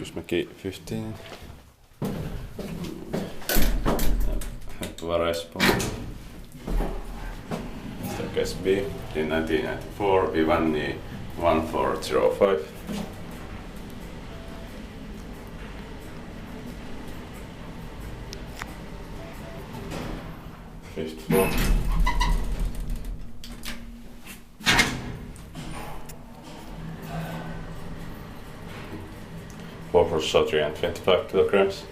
Kyyhkysmäki 15. Leppävaara, Espoo. Staircase B, in 1994, B1 1405. Fifth floor. Floor so 325 kilograms.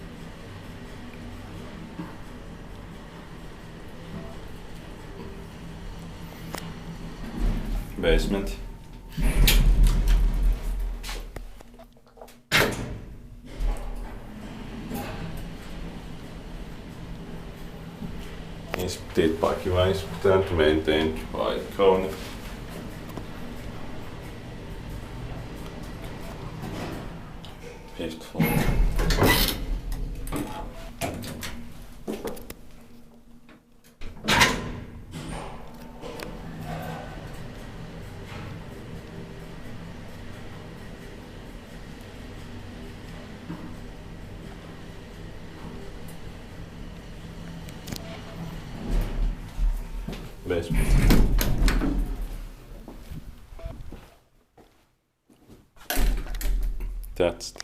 Basement. Inspected by Kyyhkysmäki and maintained by the owner. Fifth floor. Basement. That's